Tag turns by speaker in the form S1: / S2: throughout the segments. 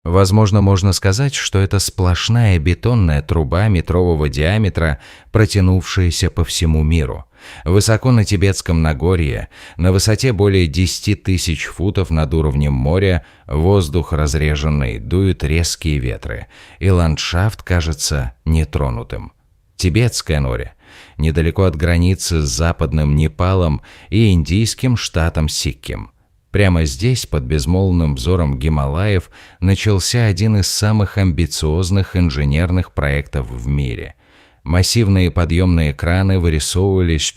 S1: Возможно, можно сказать, что это сплошная бетонная труба метрового диаметра, протянувшаяся по всему миру. Высоко на Тибетском Нагорье, на высоте более 10 тысяч футов над уровнем моря, воздух разреженный, дуют резкие ветры, и ландшафт кажется нетронутым. Тибетское море, недалеко от границы с западным Непалом и индийским штатом Сикким. Прямо здесь, под безмолвным взором Гималаев, начался один из самых амбициозных инженерных проектов в мире. Массивные подъемные краны вырисовывались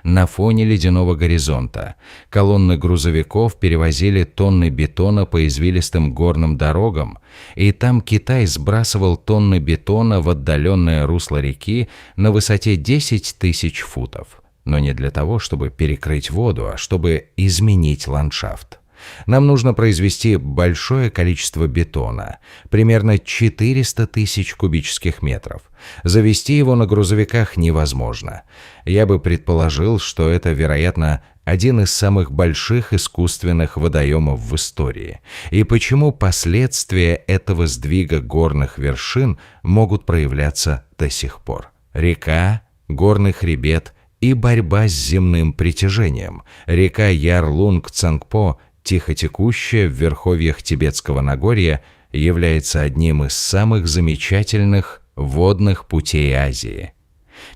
S1: на фоне ледяного горизонта. Колонны грузовиков перевозили тонны бетона по извилистым горным дорогам, и там Китай сбрасывал тонны бетона в отдаленное русло реки на высоте 10 тысяч футов. Но не для того, чтобы перекрыть воду, а чтобы изменить ландшафт. Нам нужно произвести большое количество бетона, примерно 400 тысяч кубических метров. Завести его на грузовиках невозможно. Я бы предположил, что это, вероятно, один из самых больших искусственных водоемов в истории. И почему последствия этого сдвига горных вершин могут проявляться до сих пор? Река, горный хребет и борьба с земным притяжением. Река Ярлунг-Цангпо, тихо текущая в верховьях Тибетского Нагорья, является одним из самых замечательных водных путей Азии.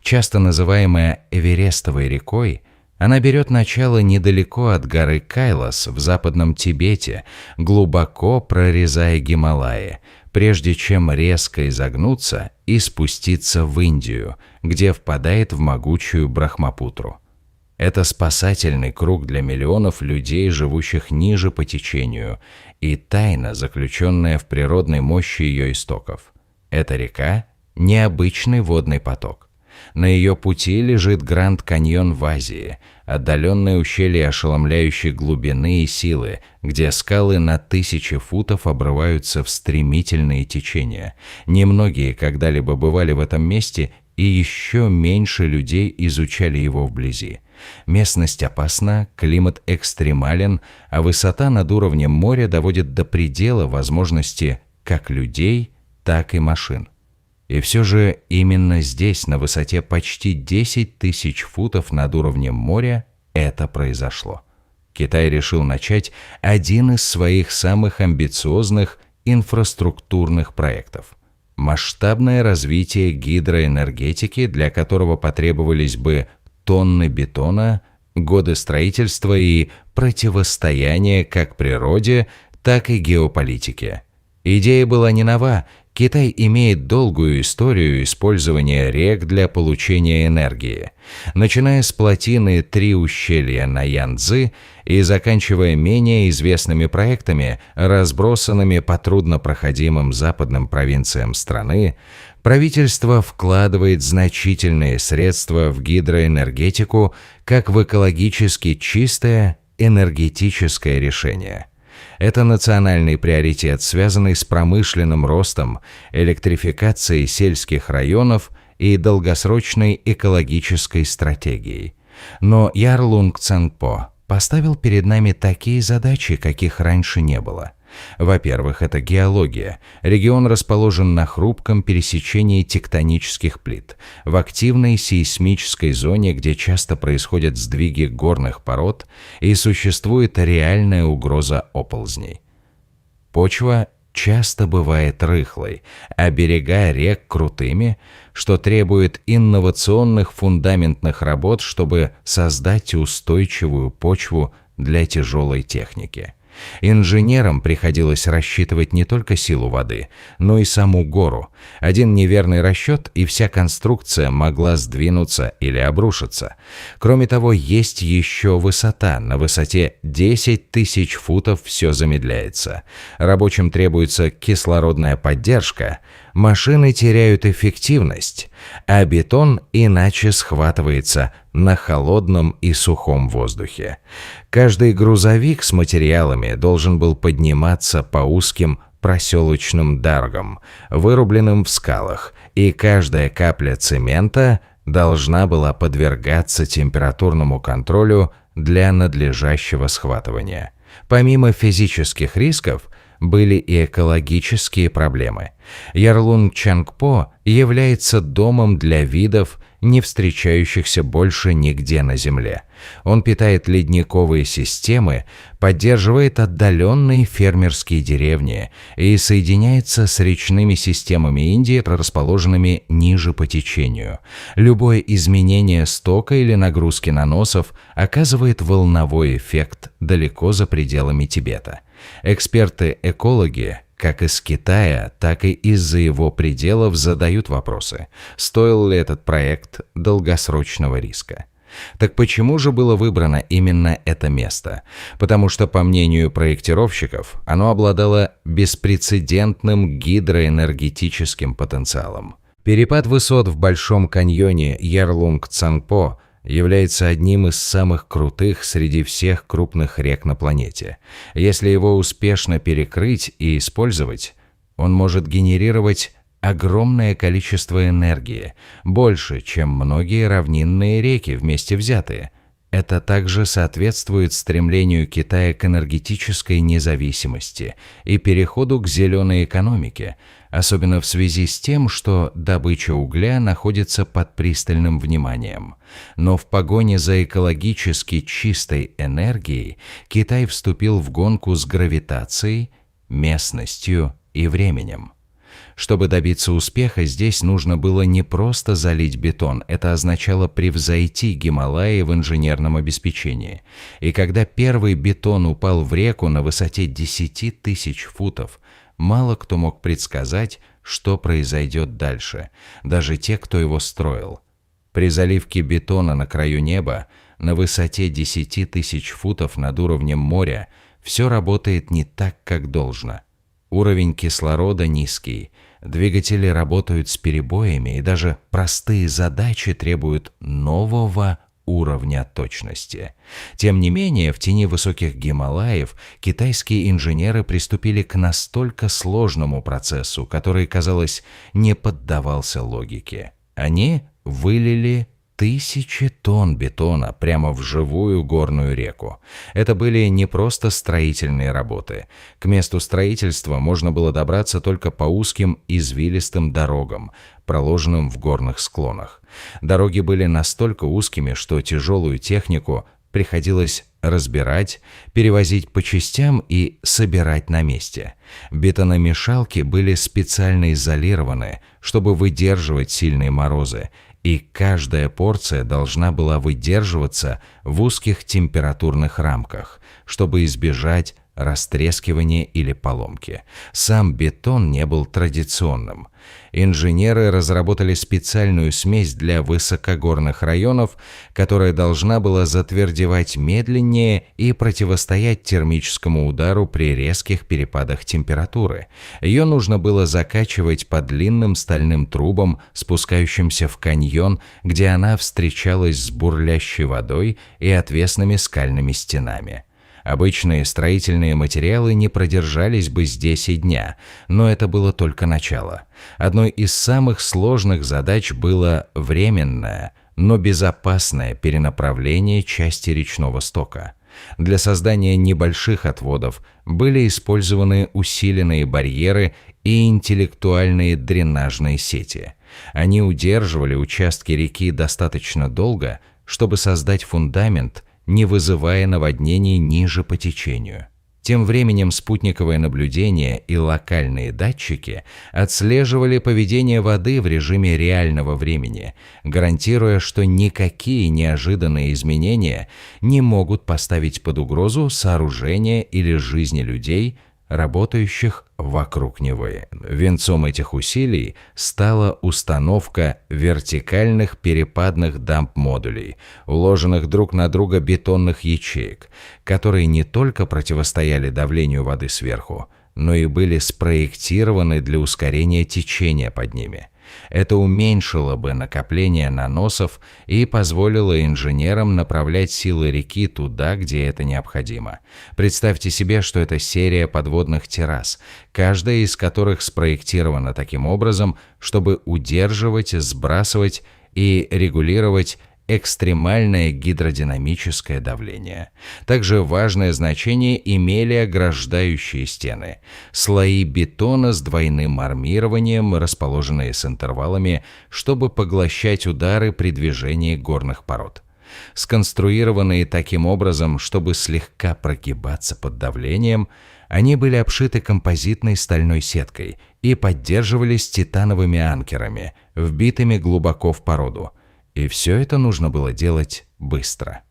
S1: Часто называемая Эверестовой рекой, она берет начало недалеко от горы Кайлас в западном Тибете, глубоко прорезая Гималаи, прежде чем резко изогнуться и спуститься в Индию, где впадает в могучую Брахмапутру. Это спасательный круг для миллионов людей, живущих ниже по течению, и тайна, заключенная в природной мощи ее истоков. Эта река – необычный водный поток. На ее пути лежит Гранд-каньон в Азии, отдаленное ущелье ошеломляющей глубины и силы, где скалы на тысячи футов обрываются в стремительные течения. Немногие когда-либо бывали в этом месте, и еще меньше людей изучали его вблизи. Местность опасна, климат экстремален, а высота над уровнем моря доводит до предела возможности как людей, так и машин. И все же именно здесь, на высоте почти 10 тысяч футов над уровнем моря, это произошло. Китай решил начать один из своих самых амбициозных инфраструктурных проектов. Масштабное развитие гидроэнергетики, для которого потребовались бы тонны бетона, годы строительства и противостояния как природе, так и геополитике. Идея была не нова. Китай имеет долгую историю использования рек для получения энергии, начиная с плотины Три ущелья на Янцзы и заканчивая менее известными проектами, разбросанными по труднопроходимым западным провинциям страны. Правительство вкладывает значительные средства в гидроэнергетику как в экологически чистое энергетическое решение. Это национальный приоритет, связанный с промышленным ростом, электрификацией сельских районов и долгосрочной экологической стратегией. Но Ярлунг-Цангпо поставил перед нами такие задачи, каких раньше не было. Во-первых, это геология. Регион расположен на хрупком пересечении тектонических плит, в активной сейсмической зоне, где часто происходят сдвиги горных пород и существует реальная угроза оползней. Почва часто бывает рыхлой, а берега рек крутыми, что требует инновационных фундаментных работ, чтобы создать устойчивую почву для тяжелой техники. Инженерам приходилось рассчитывать не только силу воды, но и саму гору. Один неверный расчет, и вся конструкция могла сдвинуться или обрушиться. Кроме того, есть еще высота. На высоте 10 тысяч футов все замедляется. Рабочим требуется кислородная поддержка. Машины теряют эффективность, а бетон иначе схватывается на холодном и сухом воздухе. Каждый грузовик с материалами должен был подниматься по узким проселочным дорогам, вырубленным в скалах, и каждая капля цемента должна была подвергаться температурному контролю для надлежащего схватывания. Помимо физических рисков, были и экологические проблемы. Ярлунг-Чангпо является домом для видов, не встречающихся больше нигде на Земле. Он питает ледниковые системы, поддерживает отдаленные фермерские деревни и соединяется с речными системами Индии, расположенными ниже по течению. Любое изменение стока или нагрузки наносов оказывает волновой эффект далеко за пределами Тибета. Эксперты-экологи как из Китая, так и из-за его пределов задают вопросы, стоил ли этот проект долгосрочного риска. Так почему же было выбрано именно это место? Потому что, по мнению проектировщиков, оно обладало беспрецедентным гидроэнергетическим потенциалом. Перепад высот в Большом каньоне Ярлунг-Цангпо является одним из самых крутых среди всех крупных рек на планете. Если его успешно перекрыть и использовать, он может генерировать огромное количество энергии, больше, чем многие равнинные реки вместе взятые. Это также соответствует стремлению Китая к энергетической независимости и переходу к зеленой экономике, особенно в связи с тем, что добыча угля находится под пристальным вниманием. Но в погоне за экологически чистой энергией Китай вступил в гонку с гравитацией, местностью и временем. Чтобы добиться успеха, здесь нужно было не просто залить бетон, это означало превзойти Гималаи в инженерном обеспечении. И когда первый бетон упал в реку на высоте 10 тысяч футов, мало кто мог предсказать, что произойдет дальше, даже те, кто его строил. При заливке бетона на краю неба, на высоте 10 тысяч футов над уровнем моря, все работает не так, как должно. Уровень кислорода низкий, двигатели работают с перебоями, и даже простые задачи требуют нового уровня точности. Тем не менее, в тени высоких Гималаев китайские инженеры приступили к настолько сложному процессу, который, казалось, не поддавался логике. Они вылили тысячи тонн бетона прямо в живую горную реку. Это были не просто строительные работы. К месту строительства можно было добраться только по узким извилистым дорогам, проложенным в горных склонах. Дороги были настолько узкими, что тяжелую технику приходилось разбирать, перевозить по частям и собирать на месте. Бетономешалки были специально изолированы, чтобы выдерживать сильные морозы, и каждая порция должна была выдерживаться в узких температурных рамках, чтобы избежать растрескивания или поломки. Сам бетон не был традиционным. Инженеры разработали специальную смесь для высокогорных районов, которая должна была затвердевать медленнее и противостоять термическому удару при резких перепадах температуры. Ее нужно было закачивать по длинным стальным трубам, спускающимся в каньон, где она встречалась с бурлящей водой и отвесными скальными стенами. Обычные строительные материалы не продержались бы здесь и дня, но это было только начало. Одной из самых сложных задач было временное, но безопасное перенаправление части речного стока. Для создания небольших отводов были использованы усиленные барьеры и интеллектуальные дренажные сети. Они удерживали участки реки достаточно долго, чтобы создать фундамент, не вызывая наводнений ниже по течению. Тем временем спутниковое наблюдение и локальные датчики отслеживали поведение воды в режиме реального времени, гарантируя, что никакие неожиданные изменения не могут поставить под угрозу сооружения или жизни людей, работающих вокруг него. Венцом этих усилий стала установка вертикальных перепадных дамп-модулей, уложенных друг на друга бетонных ячеек, которые не только противостояли давлению воды сверху, но и были спроектированы для ускорения течения под ними. Это уменьшило бы накопление наносов и позволило инженерам направлять силы реки туда, где это необходимо. Представьте себе, что это серия подводных террас, каждая из которых спроектирована таким образом, чтобы удерживать, сбрасывать и регулировать экстремальное гидродинамическое давление. Также важное значение имели ограждающие стены. Слои бетона с двойным армированием, расположенные с интервалами, чтобы поглощать удары при движении горных пород. Сконструированные таким образом, чтобы слегка прогибаться под давлением, они были обшиты композитной стальной сеткой и поддерживались титановыми анкерами, вбитыми глубоко в породу. И все это нужно было делать быстро.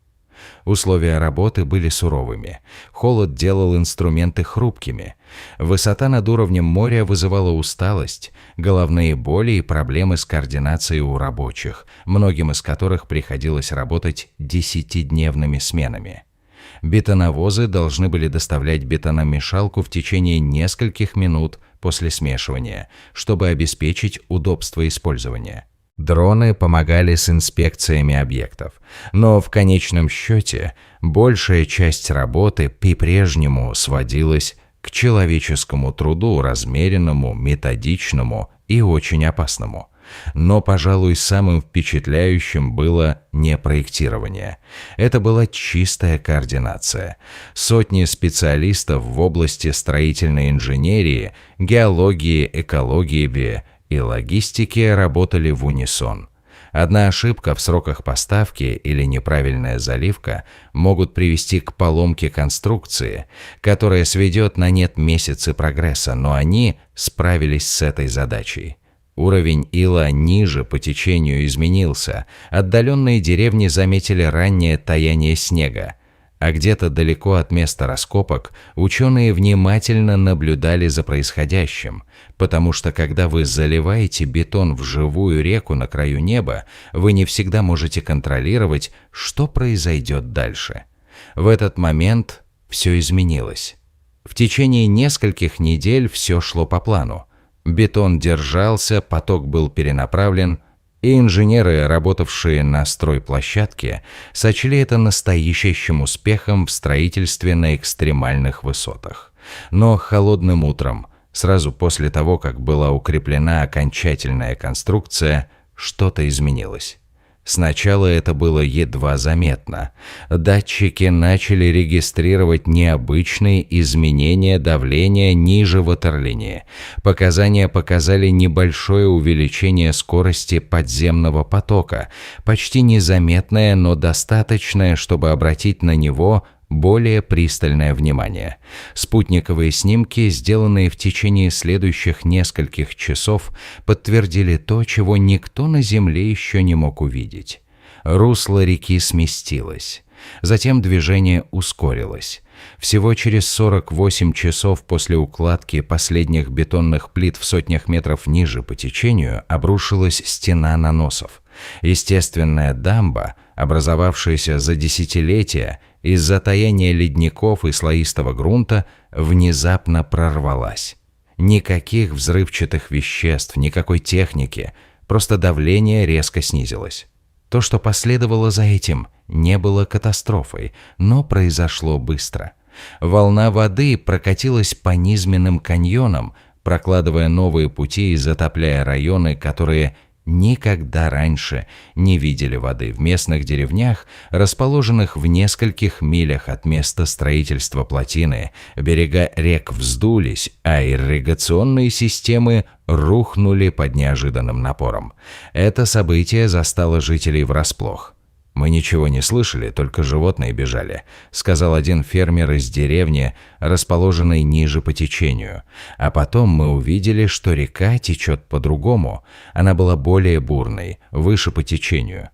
S1: Условия работы были суровыми. Холод делал инструменты хрупкими. Высота над уровнем моря вызывала усталость, головные боли и проблемы с координацией у рабочих, многим из которых приходилось работать 10-дневными сменами. Бетоновозы должны были доставлять бетономешалку в течение нескольких минут после смешивания, чтобы обеспечить удобство использования. Дроны помогали с инспекциями объектов, но в конечном счете большая часть работы по-прежнему сводилась к человеческому труду, размеренному, методичному и очень опасному. Но, пожалуй, самым впечатляющим было не проектирование. Это была чистая координация. Сотни специалистов в области строительной инженерии, геологии, экологии и логистики работали в унисон. Одна ошибка в сроках поставки или неправильная заливка могут привести к поломке конструкции, которая сведет на нет месяцы прогресса, но они справились с этой задачей. Уровень ила ниже по течению изменился, отдаленные деревни заметили раннее таяние снега, а где-то далеко от места раскопок ученые внимательно наблюдали за происходящим, потому что когда вы заливаете бетон в живую реку на краю неба, вы не всегда можете контролировать, что произойдет дальше. В этот момент все изменилось. В течение нескольких недель все шло по плану. Бетон держался, поток был перенаправлен, и инженеры, работавшие на стройплощадке, сочли это настоящим успехом в строительстве на экстремальных высотах. Но холодным утром, сразу после того, как была укреплена окончательная конструкция, что-то изменилось. Сначала это было едва заметно. Датчики начали регистрировать необычные изменения давления ниже ватерлинии. Показания показали небольшое увеличение скорости подземного потока, почти незаметное, но достаточное, чтобы обратить на него более пристальное внимание. Спутниковые снимки, сделанные в течение следующих нескольких часов, подтвердили то, чего никто на Земле еще не мог увидеть. Русло реки сместилось. Затем движение ускорилось. Всего через 48 часов после укладки последних бетонных плит в сотнях метров ниже по течению обрушилась стена наносов. Естественная дамба, образовавшаяся за десятилетия из-за таяния ледников и слоистого грунта, внезапно прорвалась. Никаких взрывчатых веществ, никакой техники, просто давление резко снизилось. То, что последовало за этим, не было катастрофой, но произошло быстро. Волна воды прокатилась по низменным каньонам, прокладывая новые пути и затопляя районы, которые никогда раньше не видели воды в местных деревнях, расположенных в нескольких милях от места строительства плотины. Берега рек вздулись, а ирригационные системы рухнули под неожиданным напором. Это событие застало жителей врасплох. «Мы ничего не слышали, только животные бежали», — сказал один фермер из деревни, расположенной ниже по течению. А потом мы увидели, что река течет по-другому. Она была более бурной, выше по течению.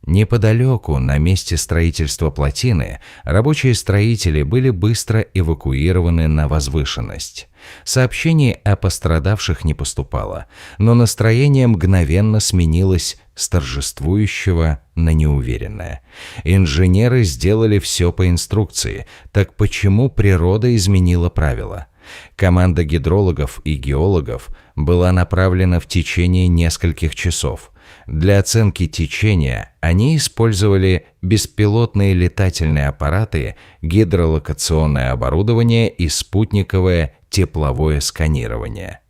S1: Неподалеку, на месте строительства плотины, рабочие строители были быстро эвакуированы на возвышенность. Сообщений о пострадавших не поступало, но настроение мгновенно сменилось с торжествующего на неуверенное. Инженеры сделали все по инструкции, так почему природа изменила правила? Команда гидрологов и геологов была направлена в течение нескольких часов. Для оценки течения они использовали беспилотные летательные аппараты, гидролокационное оборудование и спутниковое тепловое сканирование.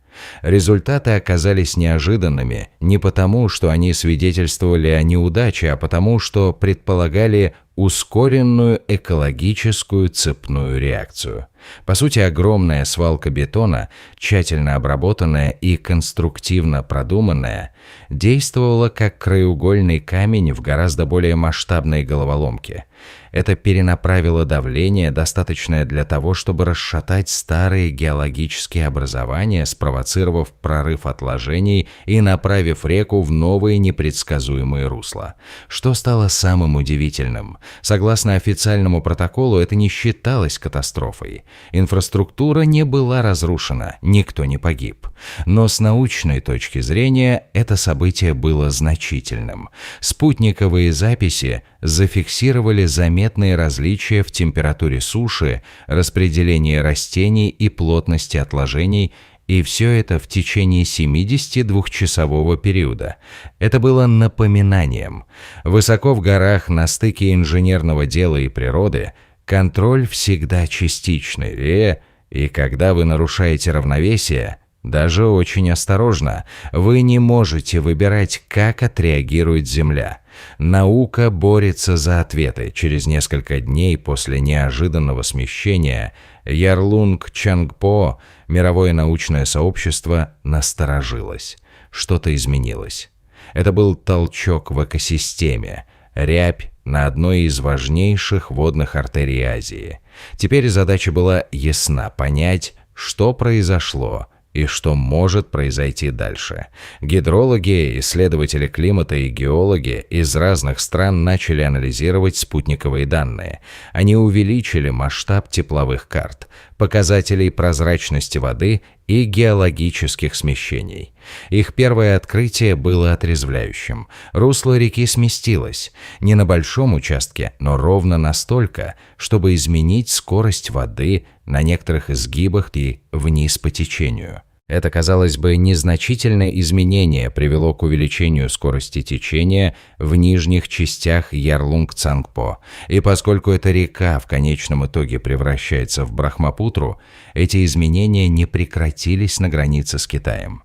S1: Результаты оказались неожиданными не потому, что они свидетельствовали о неудаче, а потому, что предполагали ускоренную экологическую цепную реакцию. По сути, огромная свалка бетона, тщательно обработанная и конструктивно продуманная, действовала как краеугольный камень в гораздо более масштабной головоломке. Это перенаправило давление, достаточное для того, чтобы расшатать старые геологические образования, спровоцировав прорыв отложений и направив реку в новые непредсказуемые русла. Что стало самым удивительным? Согласно официальному протоколу, это не считалось катастрофой. Инфраструктура не была разрушена, никто не погиб. Но с научной точки зрения это событие было значительным. Спутниковые записи зафиксировали заметные различия в температуре суши, распределении растений и плотности отложений, и все это в течение 72-часового периода. Это было напоминанием. Высоко в горах, на стыке инженерного дела и природы, контроль всегда частичный, и когда вы нарушаете равновесие, даже очень осторожно, вы не можете выбирать, как отреагирует Земля. Наука борется за ответы. Через несколько дней после неожиданного смещения Ярлунг Чангпо, мировое научное сообщество, насторожилось. Что-то изменилось. Это был толчок в экосистеме, рябь на одной из важнейших водных артерий Азии. Теперь задача была ясна: понять, что произошло и что может произойти дальше. Гидрологи, исследователи климата и геологи из разных стран начали анализировать спутниковые данные. Они увеличили масштаб тепловых карт, показателей прозрачности воды и геологических смещений. Их первое открытие было отрезвляющим. Русло реки сместилось. Не на большом участке, но ровно настолько, чтобы изменить скорость воды на некоторых изгибах и вниз по течению. Это, казалось бы, незначительное изменение привело к увеличению скорости течения в нижних частях Ярлунг-Цангпо. И поскольку эта река в конечном итоге превращается в Брахмапутру, эти изменения не прекратились на границе с Китаем.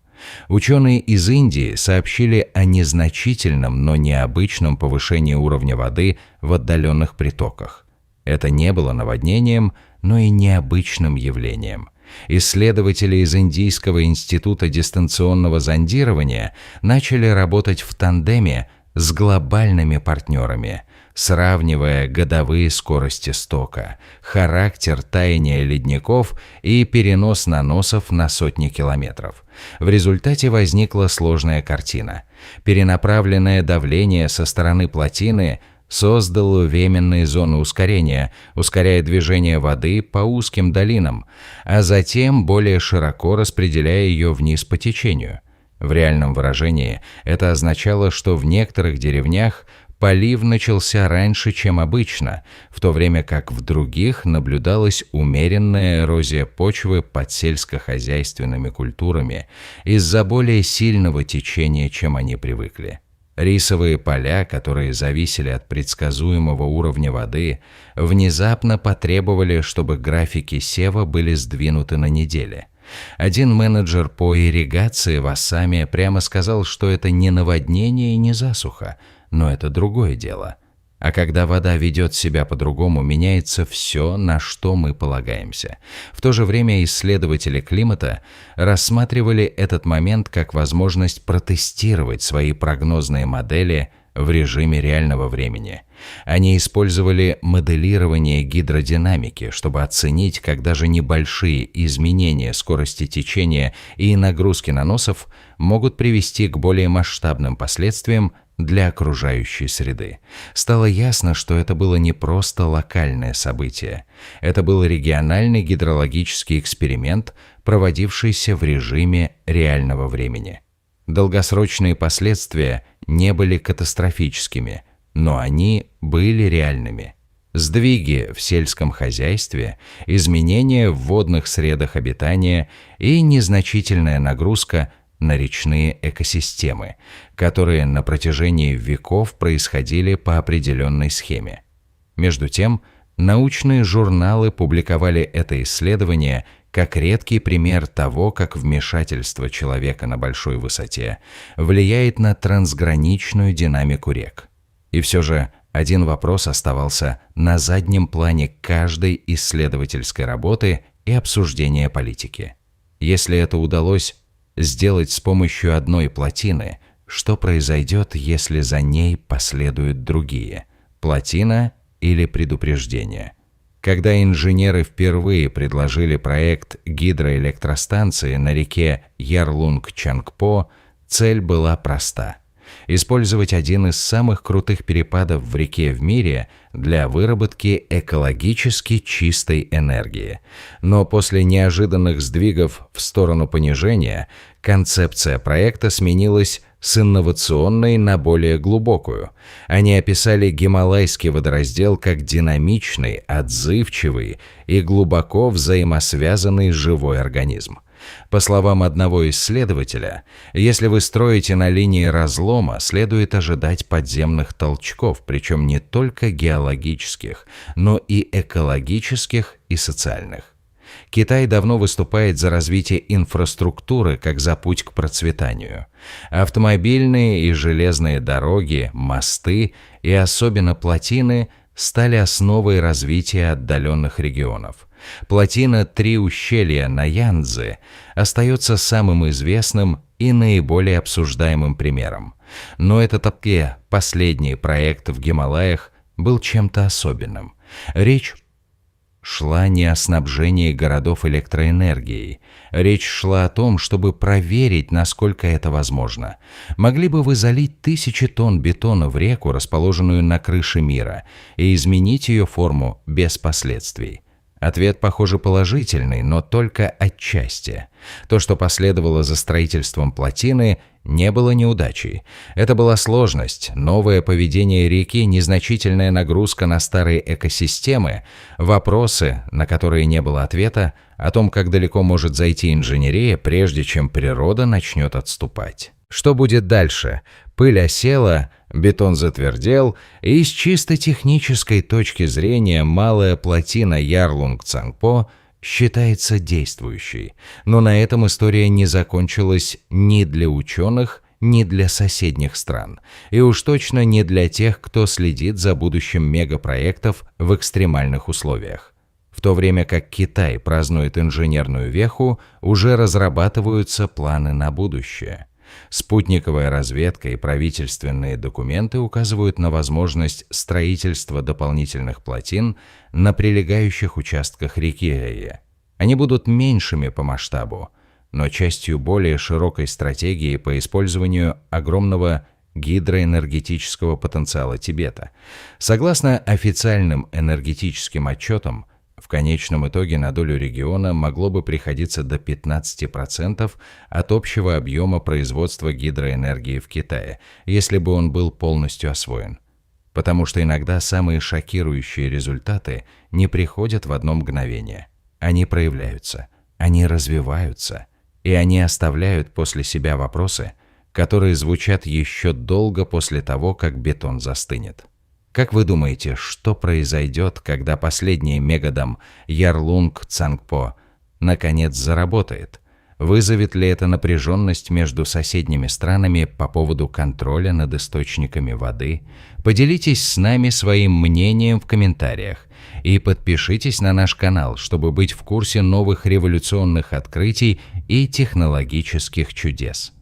S1: Ученые из Индии сообщили о незначительном, но необычном повышении уровня воды в отдаленных притоках. Это не было наводнением, но и необычным явлением. Исследователи из Индийского института дистанционного зондирования начали работать в тандеме с глобальными партнерами, сравнивая годовые скорости стока, характер таяния ледников и перенос наносов на сотни километров. В результате возникла сложная картина. Перенаправленное давление со стороны плотины создало временные зоны ускорения, ускоряя движение воды по узким долинам, а затем более широко распределяя ее вниз по течению. В реальном выражении это означало, что в некоторых деревнях полив начался раньше, чем обычно, в то время как в других наблюдалась умеренная эрозия почвы под сельскохозяйственными культурами из-за более сильного течения, чем они привыкли. Рисовые поля, которые зависели от предсказуемого уровня воды, внезапно потребовали, чтобы графики сева были сдвинуты на недели. Один менеджер по ирригации в Ассаме прямо сказал, что это не наводнение и не засуха, но это другое дело. А когда вода ведет себя по-другому, меняется все, на что мы полагаемся. В то же время исследователи климата рассматривали этот момент как возможность протестировать свои прогнозные модели в режиме реального времени. Они использовали моделирование гидродинамики, чтобы оценить, как даже небольшие изменения скорости течения и нагрузки наносов могут привести к более масштабным последствиям для окружающей среды. Стало ясно, что это было не просто локальное событие. Это был региональный гидрологический эксперимент, проводившийся в режиме реального времени. Долгосрочные последствия не были катастрофическими, но они были реальными. Сдвиги в сельском хозяйстве, изменения в водных средах обитания и незначительная нагрузка на речные экосистемы, которые на протяжении веков происходили по определенной схеме. Между тем, научные журналы публиковали это исследование как редкий пример того, как вмешательство человека на большой высоте влияет на трансграничную динамику рек. И все же один вопрос оставался на заднем плане каждой исследовательской работы и обсуждения политики. Если это удалось сделать с помощью одной плотины, что произойдет, если за ней последуют другие? Плотина или предупреждение? Когда инженеры впервые предложили проект гидроэлектростанции на реке Ярлунг-Чангпо, цель была проста – использовать один из самых крутых перепадов в реке в мире для выработки экологически чистой энергии. Но после неожиданных сдвигов в сторону понижения концепция проекта сменилась с инновационной на более глубокую. Они описали Гималайский водораздел как динамичный, отзывчивый и глубоко взаимосвязанный живой организм. По словам одного исследователя, если вы строите на линии разлома, следует ожидать подземных толчков, причем не только геологических, но и экологических и социальных. Китай давно выступает за развитие инфраструктуры как за путь к процветанию. Автомобильные и железные дороги, мосты и особенно плотины стали основой развития отдаленных регионов. Плотина «Три ущелья» на Янцзы остается самым известным и наиболее обсуждаемым примером. Но этот последний проект в Гималаях был чем-то особенным. Речь шла не о снабжении городов электроэнергией. Речь шла о том, чтобы проверить, насколько это возможно. Могли бы вы залить тысячи тонн бетона в реку, расположенную на крыше мира, и изменить ее форму без последствий? Ответ, похоже, положительный, но только отчасти. То, что последовало за строительством плотины, не было неудачей. Это была сложность, новое поведение реки, незначительная нагрузка на старые экосистемы, вопросы, на которые не было ответа, о том, как далеко может зайти инженерия, прежде чем природа начнет отступать. Что будет дальше? Пыль осела, бетон затвердел, и с чисто технической точки зрения малая плотина Ярлунг-Цангпо считается действующей. Но на этом история не закончилась ни для ученых, ни для соседних стран. И уж точно не для тех, кто следит за будущим мегапроектов в экстремальных условиях. В то время как Китай празднует инженерную веху, уже разрабатываются планы на будущее. Спутниковая разведка и правительственные документы указывают на возможность строительства дополнительных плотин на прилегающих участках реки Рэе. Они будут меньшими по масштабу, но частью более широкой стратегии по использованию огромного гидроэнергетического потенциала Тибета. Согласно официальным энергетическим отчетам, в конечном итоге на долю региона могло бы приходиться до 15% от общего объема производства гидроэнергии в Китае, если бы он был полностью освоен. Потому что иногда самые шокирующие результаты не приходят в одно мгновение. Они проявляются, они развиваются, и они оставляют после себя вопросы, которые звучат еще долго после того, как бетон застынет. Как вы думаете, что произойдет, когда последний мегадам Ярлунг-Цангпо наконец заработает? Вызовет ли это напряженность между соседними странами по поводу контроля над источниками воды? Поделитесь с нами своим мнением в комментариях и подпишитесь на наш канал, чтобы быть в курсе новых революционных открытий и технологических чудес.